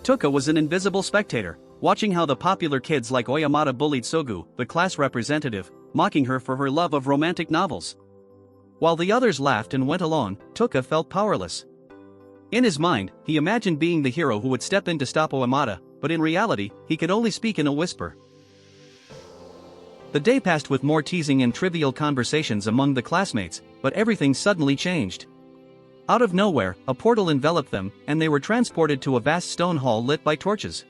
Touka was an invisible spectator, watching how the popular kids like Oyamata bullied Sogu, the class representative, mocking her for her love of romantic novels. While the others laughed and went along, Touka felt powerless. In his mind, he imagined being the hero who would step in to stop Oyamata, but in reality, he could only speak in a whisper. The day passed with more teasing and trivial conversations among the classmates, but everything suddenly changed. Out of nowhere, a portal enveloped them, and they were transported to a vast stone hall lit by torches.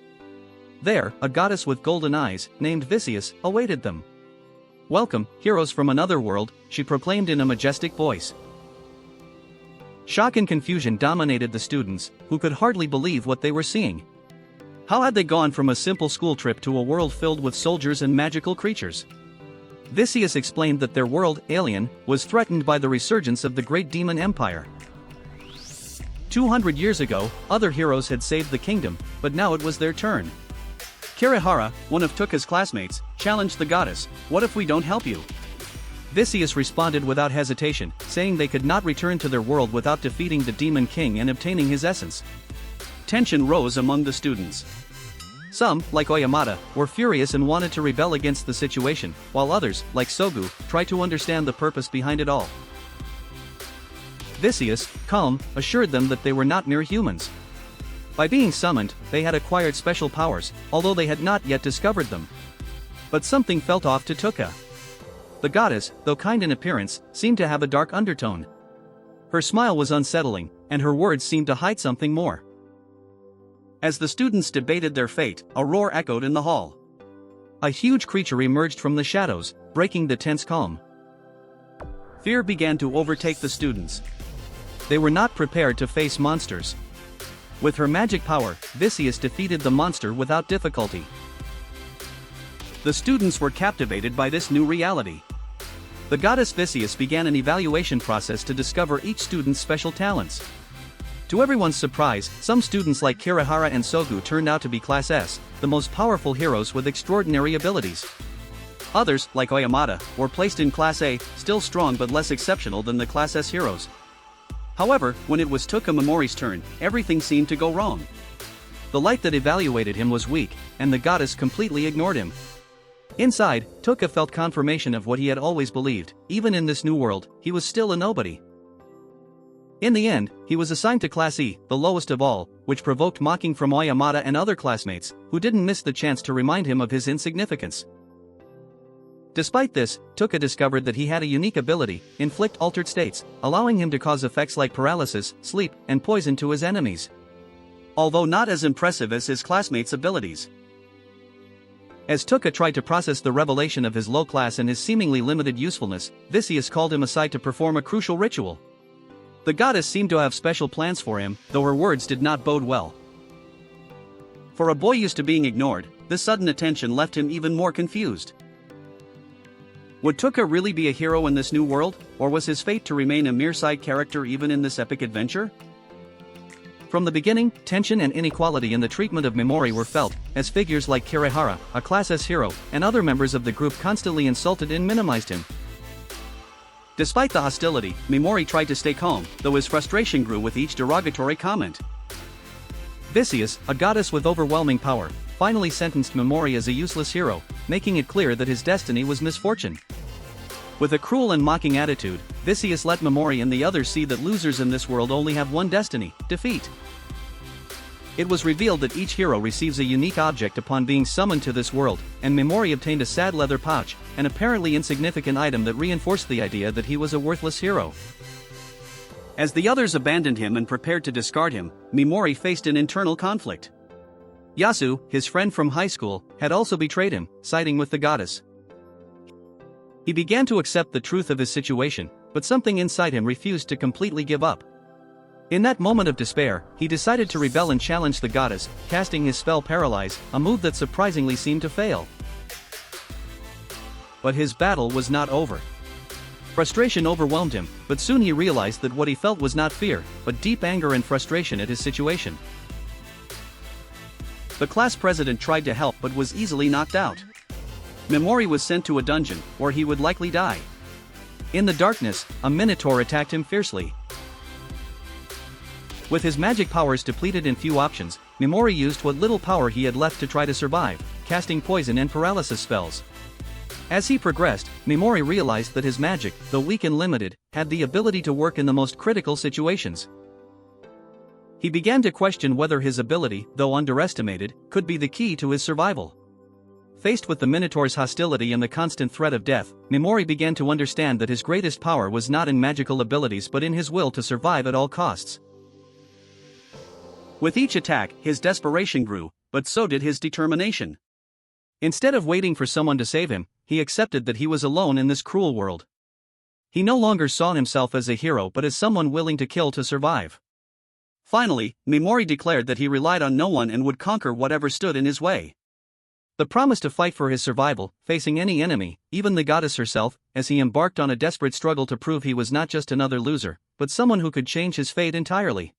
There, a goddess with golden eyes, named Vicius, awaited them. "Welcome, heroes from another world," she proclaimed in a majestic voice. Shock and confusion dominated the students, who could hardly believe what they were seeing. How had they gone from a simple school trip to a world filled with soldiers and magical creatures? Vicius explained that their world, Alien, was threatened by the resurgence of the Great Demon Empire. 200 years ago, other heroes had saved the kingdom, but now it was their turn. Kirihara, one of Touka's classmates, challenged the goddess, "What if we don't help you?" Vicius responded without hesitation, saying they could not return to their world without defeating the Demon King and obtaining his essence. Tension rose among the students. Some, like Oyamata, were furious and wanted to rebel against the situation, while others, like Sogu, tried to understand the purpose behind it all. Vicius, calm, assured them that they were not mere humans. By being summoned, they had acquired special powers, although they had not yet discovered them. But something felt off to Touka. The goddess, though kind in appearance, seemed to have a dark undertone. Her smile was unsettling, and her words seemed to hide something more. As the students debated their fate, a roar echoed in the hall. A huge creature emerged from the shadows, breaking the tense calm. Fear began to overtake the students. They were not prepared to face monsters. With her magic power, Vicius defeated the monster without difficulty. The students were captivated by this new reality. The goddess Vicius began an evaluation process to discover each student's special talents. To everyone's surprise, some students like Kirihara and Sogu turned out to be Class S, the most powerful heroes with extraordinary abilities. Others, like Oyamata, were placed in Class A, still strong but less exceptional than the Class S heroes. However, when it was Touka Momori's turn, everything seemed to go wrong. The light that evaluated him was weak, and the goddess completely ignored him. Inside, Touka felt confirmation of what he had always believed: even in this new world, he was still a nobody. In the end, he was assigned to Class E, the lowest of all, which provoked mocking from Oyamata and other classmates, who didn't miss the chance to remind him of his insignificance. Despite this, Touka discovered that he had a unique ability: inflict altered states, allowing him to cause effects like paralysis, sleep, and poison to his enemies. Although not as impressive as his classmates' abilities. As Touka tried to process the revelation of his low class and his seemingly limited usefulness, Vicius called him aside to perform a crucial ritual. The goddess seemed to have special plans for him, though her words did not bode well. For a boy used to being ignored, this sudden attention left him even more confused. Would Touka really be a hero in this new world, or was his fate to remain a mere side character even in this epic adventure? From the beginning, tension and inequality in the treatment of Momori were felt, as figures like Kirihara, a Class S hero, and other members of the group constantly insulted and minimized him. Despite the hostility, Momori tried to stay calm, though his frustration grew with each derogatory comment. Vicius, a goddess with overwhelming power, finally sentenced Momori as a useless hero, making it clear that his destiny was misfortune. With a cruel and mocking attitude, Vicius let Momori and the others see that losers in this world only have one destiny: defeat. It was revealed that each hero receives a unique object upon being summoned to this world, and Momori obtained a sad leather pouch, an apparently insignificant item that reinforced the idea that he was a worthless hero. As the others abandoned him and prepared to discard him, Momori faced an internal conflict. Yasu, his friend from high school, had also betrayed him, siding with the goddess. He began to accept the truth of his situation, but something inside him refused to completely give up. In that moment of despair, he decided to rebel and challenge the goddess, casting his spell Paralyze, a move that surprisingly seemed to fail. But his battle was not over. Frustration overwhelmed him, but soon he realized that what he felt was not fear, but deep anger and frustration at his situation. The class president tried to help but was easily knocked out. Momori was sent to a dungeon, where he would likely die. In the darkness, a minotaur attacked him fiercely. With his magic powers depleted and few options, Mimori used what little power he had left to try to survive, casting poison and paralysis spells. As he progressed, Mimori realized that his magic, though weak and limited, had the ability to work in the most critical situations. He began to question whether his ability, though underestimated, could be the key to his survival. Faced with the Minotaur's hostility and the constant threat of death, Mimori began to understand that his greatest power was not in magical abilities but in his will to survive at all costs. With each attack, his desperation grew, but so did his determination. Instead of waiting for someone to save him, he accepted that he was alone in this cruel world. He no longer saw himself as a hero but as someone willing to kill to survive. Finally, Mimori declared that he relied on no one and would conquer whatever stood in his way. The promise to fight for his survival, facing any enemy, even the goddess herself, as he embarked on a desperate struggle to prove he was not just another loser, but someone who could change his fate entirely.